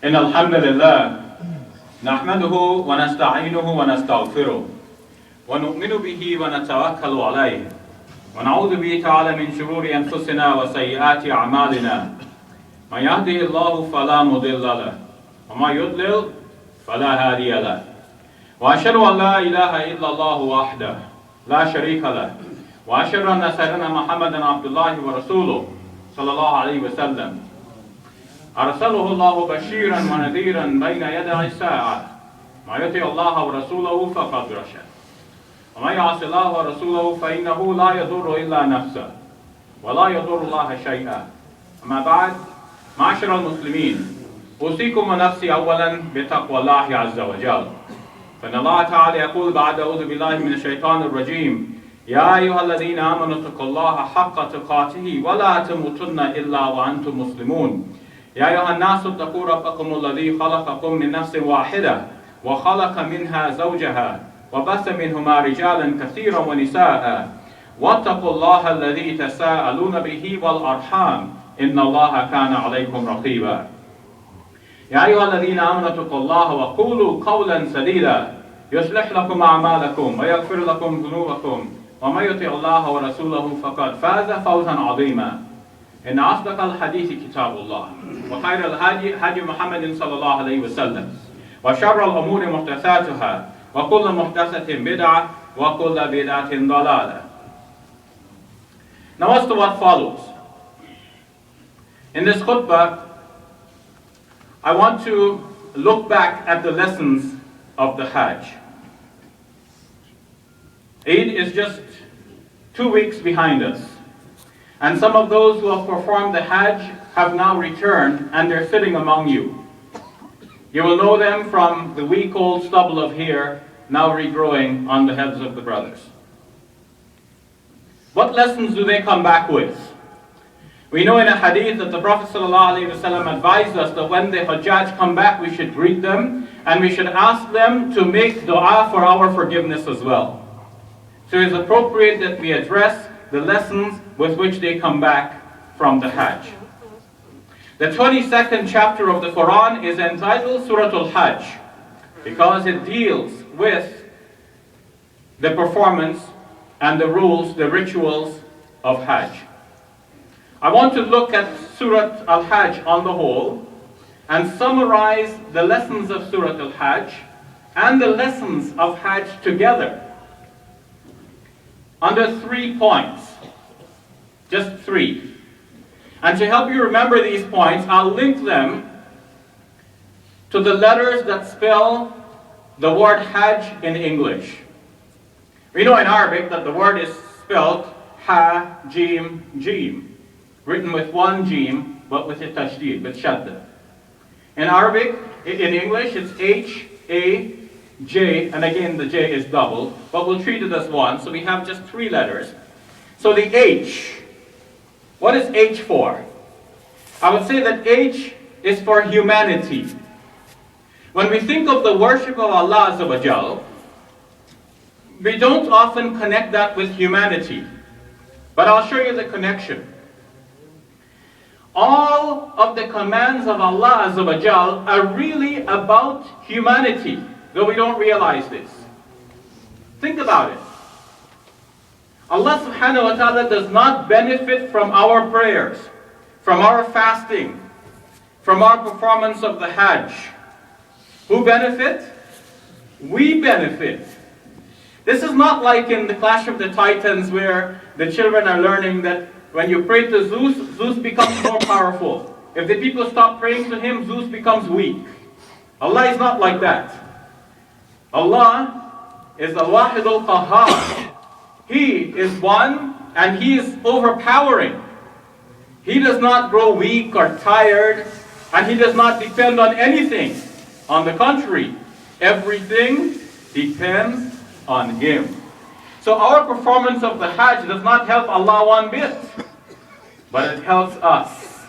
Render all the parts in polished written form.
إن الحمد لله نحمده ونستعينه ونستغفره ونؤمن به ونتوكل عليه ونعوذ به تعالى من شرور أنفسنا وسيئات أعمالنا من يهده الله فلا مضل له وما يضلل فلا هادي له وأشهد أن لا إله إلا الله وحده لا شريك له وأشهد أن سيدنا محمدا عبد الله ورسوله صلى الله عليه وسلم أرسله الله بشيرا ونذيرا بين يدي الساعة ما يطع الله ورسوله فقد رشد ومن يعص الله ورسوله فإنه لا يضر إلا نفسه ولا يضر الله شيئا. أما بعد، معاشر المسلمين، أوصيكم ونفسي أولا بتقوى الله عز وجل، فإن الله تعالى يقول بعد أعوذ بالله من الشيطان الرجيم: يا أيها الذين آمنوا اتقوا الله حق تقاته ولا تموتن إلا وأنتم مسلمون. يا أيها الناس اتقوا ربكم الذي خلقكم من نفس واحدة وخلق منها زوجها وبث منهما رجالا كثيرا ونساء واتقوا الله الذي تساءلون به والأرحام إن الله كان عليكم رقيبا. يا أيها الذين آمنوا اتقوا الله وقولوا قولا سديدا يصلح لكم أعمالكم ويغفر لكم ذنوبكم ومن يطع الله ورسوله فقد فاز فوزا عظيما. إن أصدق الحديث كتاب الله وخير الهدي هدي محمد صلى الله عليه وسلم وشر الأمور محدثاتها وكل محدثة بدعة وكل بدعة ضلالة. Now as to what follows. In this khutbah, I want to look back at the lessons of the Hajj. Eid is just 2 weeks behind us. And some of those who have performed the Hajj have now returned and they're sitting among you. You will know them from the week-old stubble of hair now regrowing on the heads of the brothers. What lessons do they come back with? We know in a hadith that the Prophet ﷺ advised us that when the Hajjaj come back, we should greet them and we should ask them to make dua for our forgiveness as well. So it's appropriate that we address the lessons with which they come back from the Hajj. The 22nd chapter of the Quran is entitled Surah Al-Hajj because it deals with the performance and the rules, the rituals of Hajj. I want to look at Surah Al-Hajj on the whole and summarize the lessons of Surah Al-Hajj and the lessons of Hajj together under 3 points. Just 3. And to help you remember these points, I'll link them to the letters that spell the word Hajj in English. We know in Arabic that the word is spelled Ha, Jim, Jim, written with 1 Jim, but with a tashdid, with shadda. In Arabic, in English, it's H, A, J, and again the J is doubled, but we'll treat it as 1, so we have just 3 letters. So the H, what is H for? I would say that H is for humanity. When we think of the worship of Allah Azza wa Jal, we don't often connect that with humanity. But I'll show you the connection. All of the commands of Allah Azza wa Jal are really about humanity, though we don't realize this. Think about it. Allah subhanahu wa ta'ala does not benefit from our prayers, from our fasting, from our performance of the Hajj. Who benefit? We benefit. This is not like in the Clash of the Titans where the children are learning that when you pray to Zeus, Zeus becomes more powerful. If the people stop praying to him, Zeus becomes weak. Allah is not like that. Allah is Al-Wahid Al-Qahhar. He is one and He is overpowering. He does not grow weak or tired and He does not depend on anything. On the contrary, everything depends on Him. So our performance of the Hajj does not help Allah one bit, but it helps us.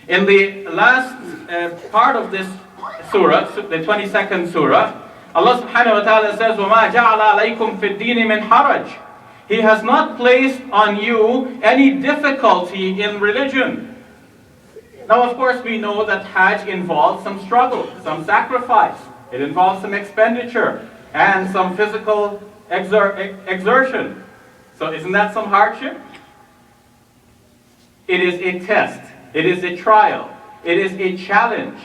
In the last part of this surah, the 22nd surah, Allah subhanahu wa ta'ala says, وَمَا جَعَلَ عَلَيْكُمْ فِي الدِّينِ مِنْ حَرَجٍ. He has not placed on you any difficulty in religion. Now, of course, we know that Hajj involves some struggle, some sacrifice. It involves some expenditure and some physical exertion. So isn't that some hardship? It is a test. It is a trial. It is a challenge.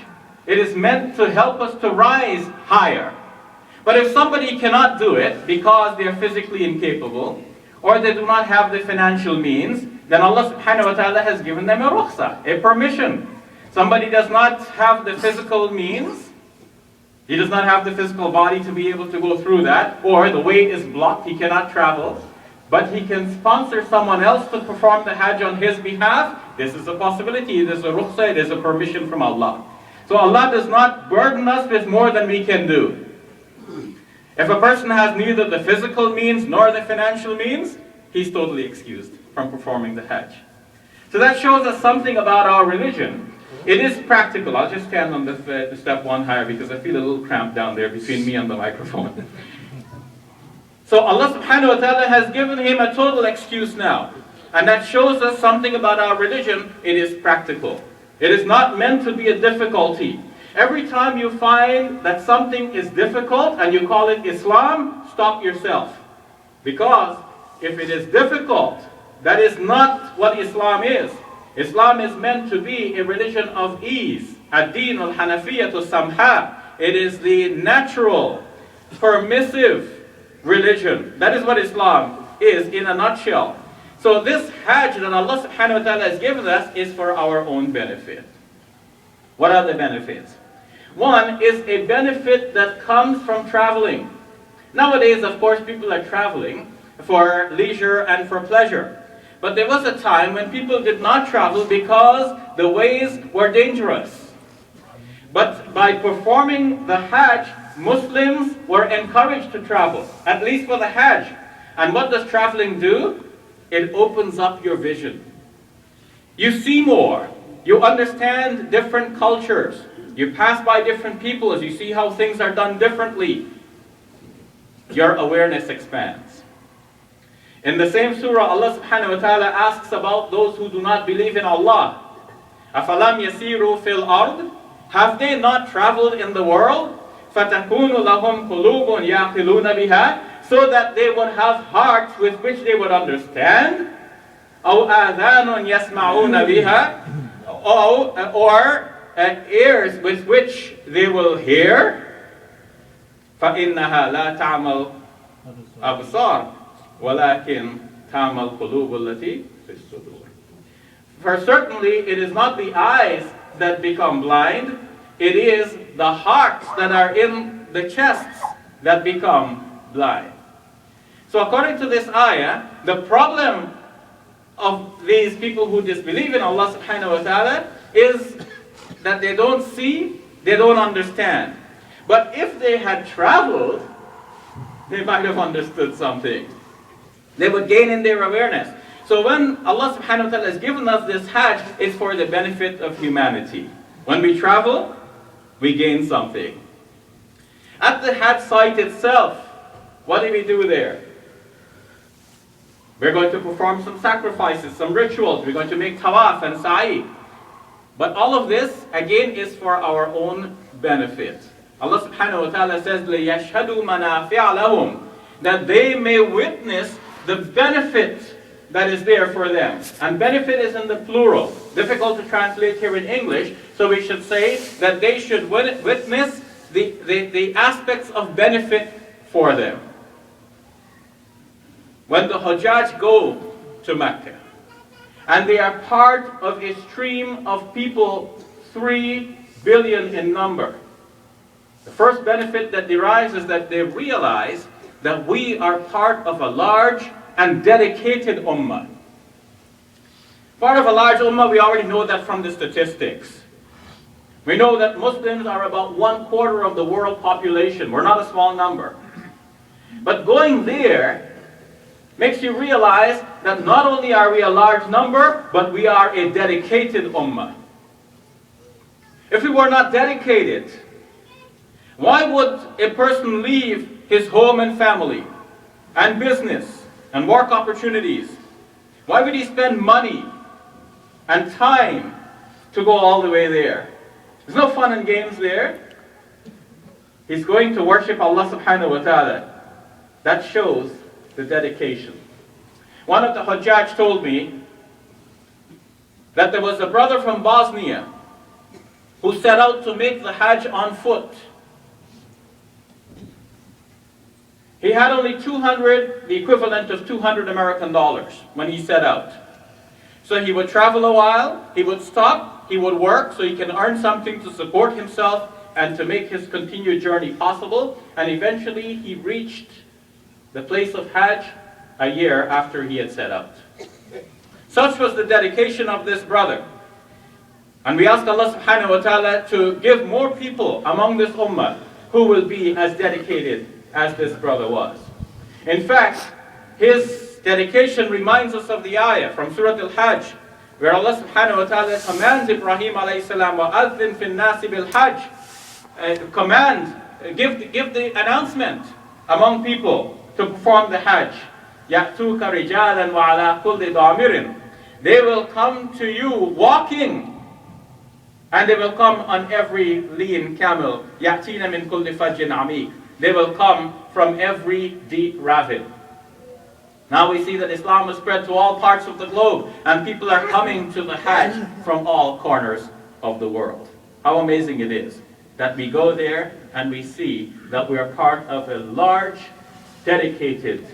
It is meant to help us to rise higher. But if somebody cannot do it because they are physically incapable, or they do not have the financial means, then Allah subhanahu wa ta'ala has given them a rukhsa, a permission. Somebody does not have the physical means, he does not have the physical body to be able to go through that, or the way is blocked, he cannot travel, but he can sponsor someone else to perform the Hajj on his behalf. This is a possibility, it is a rukhsa, it is a permission from Allah. So Allah does not burden us with more than we can do. If a person has neither the physical means nor the financial means, he's totally excused from performing the Hajj. So that shows us something about our religion. It is practical. I'll just stand on the step one higher because I feel a little cramped down there between me and the microphone. So Allah subhanahu wa ta'ala has given him a total excuse now. And that shows us something about our religion. It is practical. It is not meant to be a difficulty. Every time you find that something is difficult and you call it Islam, stop yourself. Because if it is difficult, that is not what Islam is. Islam is meant to be a religion of ease. Ad-din al-Hanafiyyatu samha. It is the natural, permissive religion. That is what Islam is in a nutshell. So this Hajj that Allah subhanahu wa ta'ala has given us is for our own benefit. What are the benefits? One is a benefit that comes from traveling. Nowadays, of course, people are traveling for leisure and for pleasure. But there was a time when people did not travel because the ways were dangerous. But by performing the Hajj, Muslims were encouraged to travel, at least for the Hajj. And what does traveling do? It opens up your vision. You see more. You understand different cultures. You pass by different peoples. You see how things are done differently. Your awareness expands. In the same surah, Allah subhanahu wa ta'ala asks about those who do not believe in Allah. أَفَلَمْ يَسِيرُوا فِي الْأَرْضِ. Have they not traveled in the world? فَتَكُونُ لَهُمْ قُلُوبٌ يَعْقِلُونَ بِهَا. So that they would have hearts with which they would understand. أَوْ آذَانٌ يَسْمَعُونَ بِهَا. Or ears with which they will hear. فَإِنَّهَا لَا تَعْمَلْ أَبْصَارٌ وَلَكِنْ تَعْمَلْ قُلُوبُ الَّتِي فِي الصُّدُورِ. For certainly it is not the eyes that become blind, it is the hearts that are in the chests that become blind. So according to this ayah, the problem of these people who disbelieve in Allah subhanahu wa ta'ala is that they don't see, they don't understand. But if they had traveled, they might have understood something. They would gain in their awareness. So when Allah subhanahu wa ta'ala has given us this Hajj, it's for the benefit of humanity. When we travel, we gain something. At the Hajj site itself, what do we do there? We're going to perform some sacrifices, some rituals. We're going to make tawaf and sa'i. But all of this, again, is for our own benefit. Allah subhanahu wa ta'ala says, لِيَشْهَدُوا مَنَافِعَ لَهُمْ. That they may witness the benefit that is there for them. And benefit is in the plural. Difficult to translate here in English. So we should say that they should witness the aspects of benefit for them. When the Hajjaj go to Mecca, and they are part of a stream of people 3 billion in number, the first benefit that derives is that they realize that we are part of a large and dedicated ummah. Part of a large ummah, we already know that from the statistics. We know that Muslims are about 1/4 of the world population. We're not a small number. But going there makes you realize that not only are we a large number, but we are a dedicated ummah. If we were not dedicated, why would a person leave his home and family, and business, and work opportunities? Why would he spend money, and time, to go all the way there. There's no fun and games there. He's going to worship Allah subhanahu wa ta'ala. That shows the dedication. One of the Hujjaj told me that there was a brother from Bosnia who set out to make the Hajj on foot. He had only 200, the equivalent of $200 American when he set out. So he would travel a while, he would stop, he would work so he can earn something to support himself and to make his continued journey possible. And eventually he reached the place of Hajj a year after he had set out. Such was the dedication of this brother. And we ask Allah subhanahu wa ta'ala to give more people among this ummah who will be as dedicated as this brother was. In fact, his dedication reminds us of the ayah from Surah Al-Hajj, where Allah subhanahu wa ta'ala commands Ibrahim alayhi salam, وَأَذِّن فِي النَّاسِ بِالْحَجِّ give the announcement among people to perform the Hajj. يَأْتُوكَ رِجَالًا وَعَلَى كُلِّ ضَامِرٍ. They will come to you walking, and they will come on every lean camel. يَأْتِينَ مِنْ كُلِّ فَجٍّ عَمِيقٍ. They will come from every deep ravine. Now we see that Islam is spread to all parts of the globe, and people are coming to the Hajj from all corners of the world. How amazing it is that we go there and we see that we are part of a large, dedicated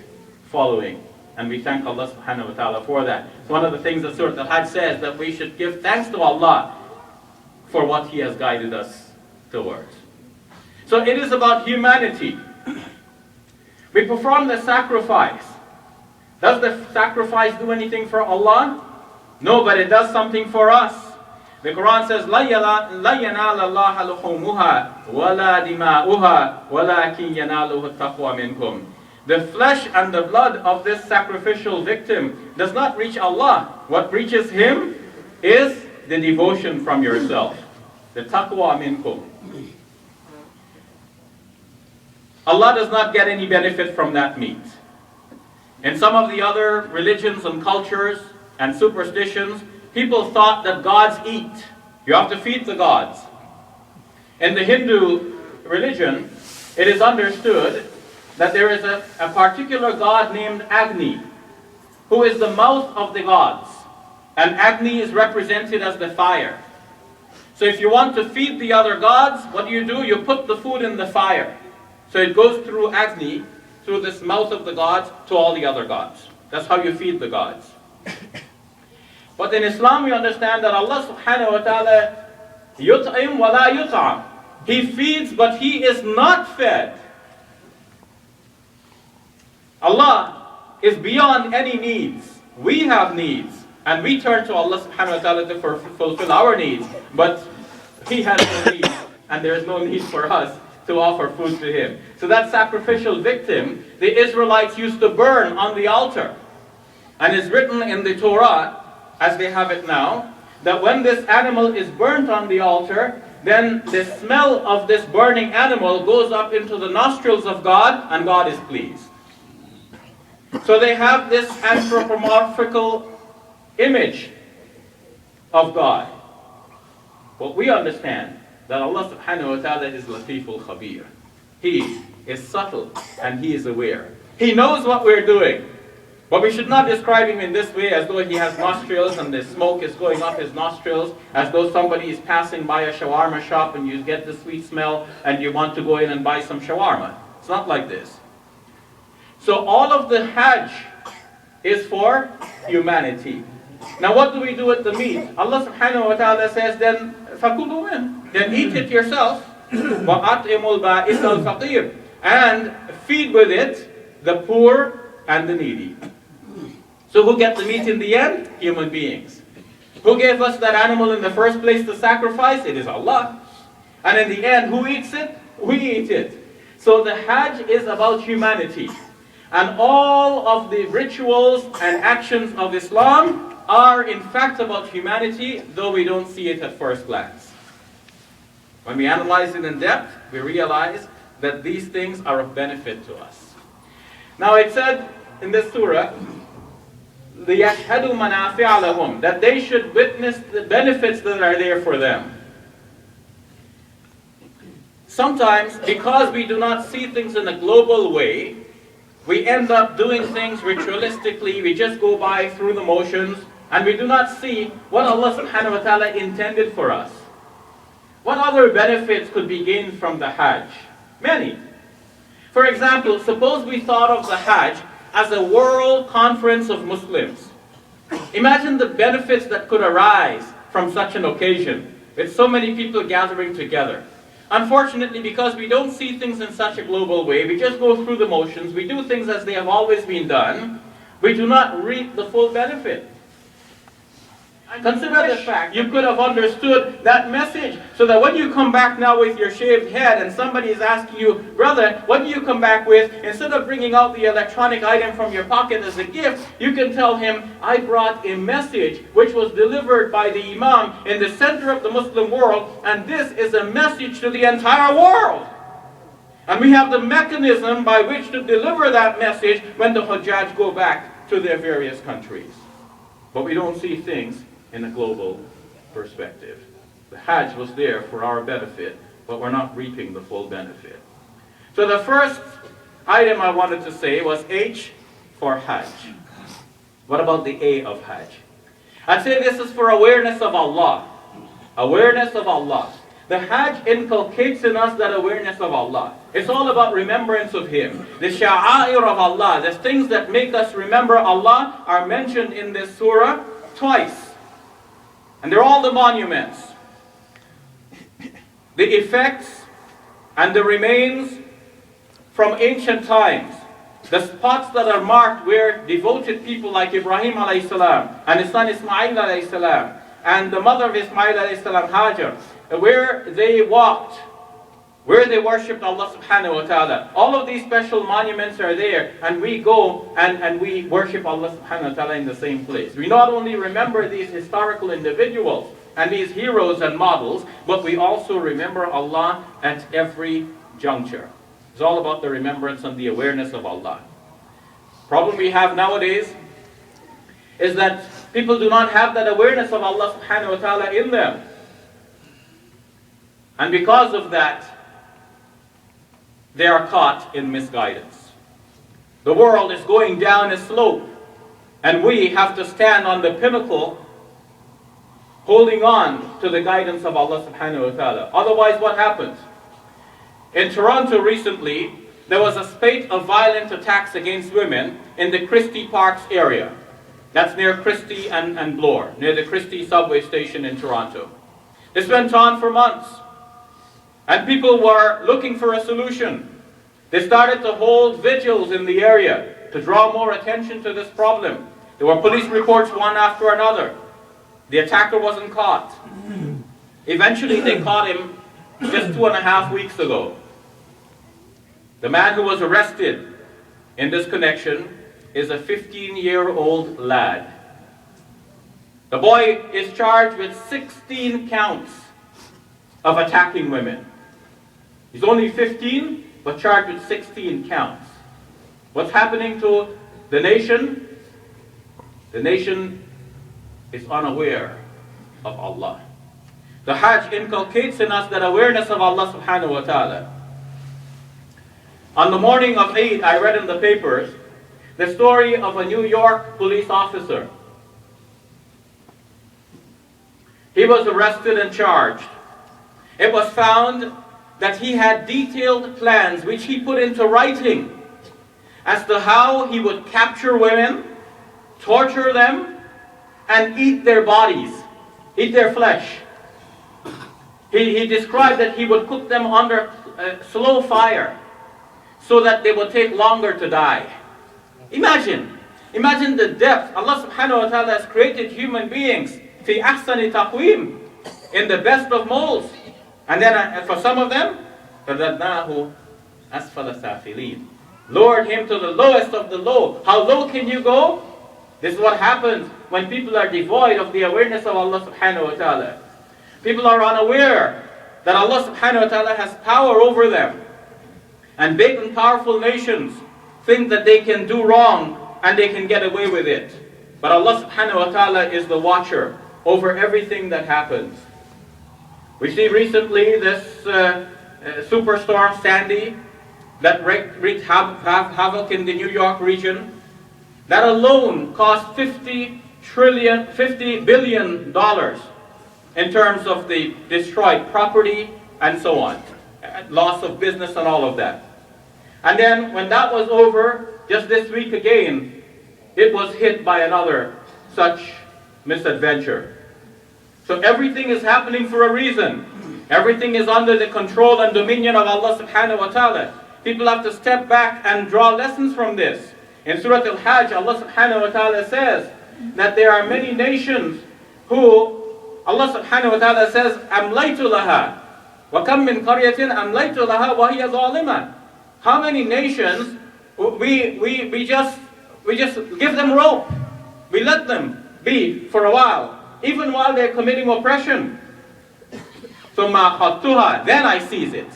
following. And we thank Allah subhanahu wa ta'ala for that. It's one of the things that Surah Al-Hajj says, that we should give thanks to Allah for what He has guided us towards. So it is about humanity. We perform the sacrifice. Does the sacrifice do anything for Allah? No, but it does something for us. The Quran says, لَا يَنَالَ اللَّهَ لُحُومُهَا وَلَا دِمَاؤُهَا وَلَكِنْ يَنَالُهُ التَّقْوَى مِنْكُمْ. The flesh and the blood of this sacrificial victim does not reach Allah. What reaches Him is the devotion from yourself. The taqwa minkum. Allah does not get any benefit from that meat. In some of the other religions and cultures and superstitions, people thought that gods eat. You have to feed the gods. In the Hindu religion, it is understood that there is a particular god named Agni, who is the mouth of the gods. And Agni is represented as the fire. So if you want to feed the other gods, what do? You put the food in the fire. So it goes through Agni, through this mouth of the gods, to all the other gods. That's how you feed the gods. But in Islam we understand that Allah subhanahu wa ta'ala yut'im wa la yut'am. He feeds, but He is not fed. Allah is beyond any needs. We have needs, and we turn to Allah subhanahu wa ta'ala to fulfill our needs. But He has no needs, and there is no need for us to offer food to Him. So that sacrificial victim, the Israelites used to burn on the altar. And it's written in the Torah, as they have it now, that when this animal is burnt on the altar, then the smell of this burning animal goes up into the nostrils of God, and God is pleased. So they have this anthropomorphical image of God. But we understand that Allah subhanahu wa ta'ala is Latiful Khabir. He is subtle and He is aware. He knows what we're doing. But we should not describe Him in this way, as though He has nostrils and the smoke is going up His nostrils, as though somebody is passing by a shawarma shop and you get the sweet smell and you want to go in and buy some shawarma. It's not like this. So all of the Hajj is for humanity. Now what do we do with the meat? Allah subhanahu wa ta'ala says, then فَكُلُوا مِنْ, then eat it yourself. وَأَطْعِمُوا الْبَائِسَ الْفَقِيرَ, and feed with it the poor and the needy. So who get the meat in the end? Human beings. Who gave us that animal in the first place to sacrifice? It is Allah. And in the end, who eats it? We eat it. So the Hajj is about humanity. And all of the rituals and actions of Islam are in fact about humanity, though we don't see it at first glance. When we analyze it in depth, we realize that these things are of benefit to us. Now it said in this surah لِيَشْهَدُوا مَنَافِعَ لَهُمْ, that they should witness the benefits that are there for them. Sometimes, because we do not see things in a global way, we end up doing things ritualistically. We just go by through the motions, and we do not see what Allah subhanahu wa ta'ala intended for us. What other benefits could be gained from the Hajj? Many. For example, suppose we thought of the Hajj as a world conference of Muslims. Imagine the benefits that could arise from such an occasion, with so many people gathering together. Unfortunately, because we don't see things in such a global way, we just go through the motions, we do things as they have always been done, we do not reap the full benefit. Consider the fact you could have understood that message, so that when you come back now with your shaved head and somebody is asking you, brother, what do you come back with? Instead of bringing out the electronic item from your pocket as a gift, you can tell him, I brought a message which was delivered by the Imam in the center of the Muslim world, and this is a message to the entire world. And we have the mechanism by which to deliver that message when the Hujjaj go back to their various countries. But we don't see things in a global perspective. The Hajj was there for our benefit, but we're not reaping the full benefit. So the first item I wanted to say was H for Hajj. What about the A of Hajj? I'd say this is for awareness of Allah. Awareness of Allah. The Hajj inculcates in us that awareness of Allah. It's all about remembrance of Him. The sha'air of Allah, the things that make us remember Allah, are mentioned in this surah twice. And they're all the monuments, the effects and the remains from ancient times, the spots that are marked where devoted people like Ibrahim alayhi salam and his son Ismail alayhi salam and the mother of Ismail alayhi salam, Hajar, where they walked, where they worshipped Allah subhanahu wa ta'ala. All of these special monuments are there, and we go and we worship Allah subhanahu wa ta'ala in the same place. We not only remember these historical individuals and these heroes and models, but we also remember Allah at every juncture. It's all about the remembrance and the awareness of Allah. Problem we have nowadays is that people do not have that awareness of Allah subhanahu wa ta'ala in them. And because of that, they are caught in misguidance. The world is going down a slope, and we have to stand on the pinnacle, holding on to the guidance of Allah subhanahu wa ta'ala. Otherwise, what happens? In Toronto recently, there was a spate of violent attacks against women in the Christie Parks area. That's near Christie and Bloor, near the Christie subway station in Toronto. This went on for months. And people were looking for a solution. They started to hold vigils in the area to draw more attention to this problem. There were police reports one after another. The attacker wasn't caught. Eventually they caught him just 2.5 weeks ago. The man who was arrested in this connection is a 15-year-old lad. The boy is charged with 16 counts of attacking women. He's only 15, but charged with 16 counts. What's happening to the nation? The nation is unaware of Allah. The Hajj inculcates in us that awareness of Allah subhanahu wa ta'ala. On the morning of Eid, I read in the papers the story of a New York police officer. He was arrested and charged. It was found that he had detailed plans which he put into writing as to how he would capture women, torture them, and eat their bodies, eat their flesh. He described that he would cook them under slow fire so that they would take longer to die. Imagine the depth. Allah subhanahu wa ta'ala has created human beings fi ahsani taqweem, in the best of molds. And then for some of them, فَذَدْنَاهُ أَسْفَلَ سَافِلِينَ, lowered him to the lowest of the low. How low can you go? This is what happens when people are devoid of the awareness of Allah subhanahu wa ta'ala. People are unaware that Allah subhanahu wa ta'ala has power over them. And big and powerful nations think that they can do wrong and they can get away with it. But Allah subhanahu wa ta'ala is the watcher over everything that happens. We see recently this superstorm Sandy that wreaked havoc in the New York region. That alone cost $50 billion in terms of the destroyed property and so on. Loss of business and all of that. And then when that was over, just this week again, it was hit by another such misadventure. So everything is happening for a reason. Everything is under the control and dominion of Allah subhanahu wa ta'ala. People have to step back and draw lessons from this. In Surah Al-Hajj, Allah subhanahu wa ta'ala says that there are many nations who, Allah subhanahu wa ta'ala says, أَمْلَيْتُ لَهَا وَكَمْ مِنْ قَرْيَةٍ أَمْلَيْتُ لَهَا وَهِيَ ظَالِمَةٌ. How many nations we just give them rope. We let them be for a while, even while they're committing oppression. So مَا then I seize it.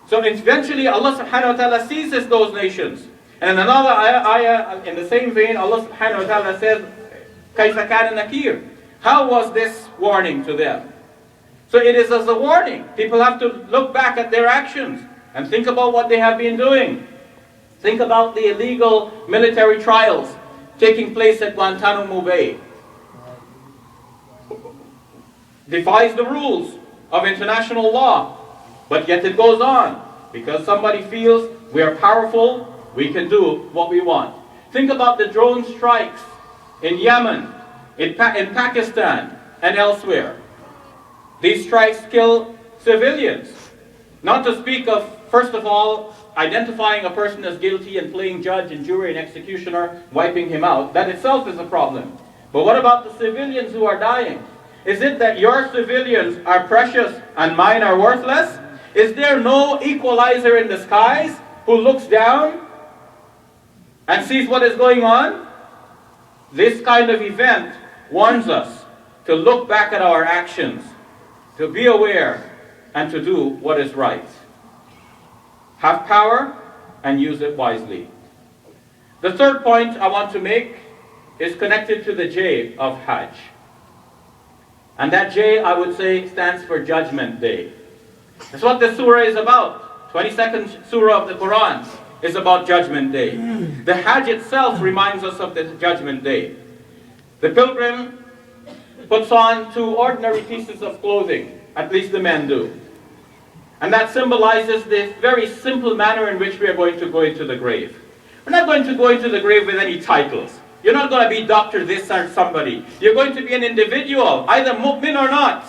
So eventually Allah subhanahu wa ta'ala seizes those nations. And another ayah in the same vein, Allah subhanahu wa ta'ala says, كَيْفَ كَانَ نَكِيرٌ. How was this warning to them? So it is as a warning. People have to look back at their actions and think about what they have been doing. Think about the illegal military trials taking place at Guantanamo Bay. Defies the rules of international law, but yet it goes on because somebody feels we are powerful, we can do what we want. Think about the drone strikes in Yemen, in Pakistan, and elsewhere. These strikes kill civilians. Not to speak of, first of all, identifying a person as guilty and playing judge and jury and executioner, wiping him out. That itself is a problem. But what about the civilians who are dying? Is it that your civilians are precious and mine are worthless? Is there no equalizer in the skies who looks down and sees what is going on? This kind of event warns us to look back at our actions, to be aware, and to do what is right. Have power and use it wisely. The third point I want to make is connected to the J of Hajj. And that J, I would say, stands for Judgment Day. That's what the surah is about. 22nd surah of the Quran is about Judgment Day. The Hajj itself reminds us of the Judgment Day. The pilgrim puts on 2 ordinary pieces of clothing, at least the men do. And that symbolizes the very simple manner in which we are going to go into the grave. We're not going to go into the grave with any titles. You're not going to be Dr. this or somebody. You're going to be an individual, either mu'min or not.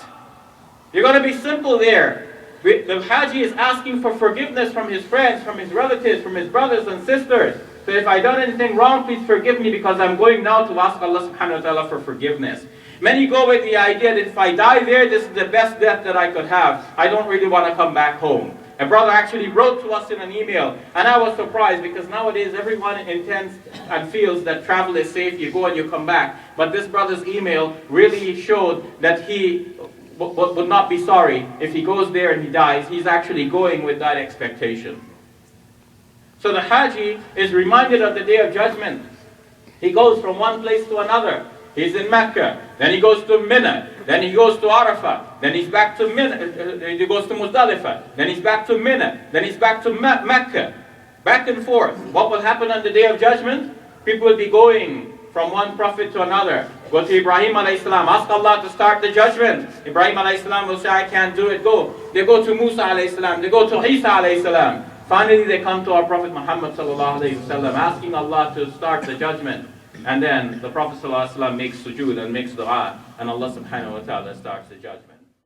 You're going to be simple there. The Haji is asking for forgiveness from his friends, from his relatives, from his brothers and sisters. So if I've done anything wrong, please forgive me because I'm going now to ask Allah subhanahu wa ta'ala for forgiveness. Many go with the idea that if I die there, this is the best death that I could have. I don't really want to come back home. A brother actually wrote to us in an email, and I was surprised because nowadays everyone intends and feels that travel is safe, you go and you come back. But this brother's email really showed that he would not be sorry if he goes there and he dies. He's actually going with that expectation. So the Haji is reminded of the Day of Judgment. He goes from one place to another. He's in Mecca, then he goes to Mina, then he goes to Arafah, then he's back to Mina, he goes to Muzdalifah, then he's back to Mina, then he's back to Mecca, back and forth. What will happen on the Day of Judgment? People will be going from one prophet to another. Go to Ibrahim alayhi salam, ask Allah to start the judgment. Ibrahim alayhi salam will say, I can't do it, go. They go to Musa alayhi salam, they go to Isa alayhi salam. Finally they come to our Prophet Muhammad sallallahu alayhi wasallam, asking Allah to start the judgment. And then the Prophet ﷺ makes sujood and makes dua, and Allah subhanahu wa ta'ala starts the judgment.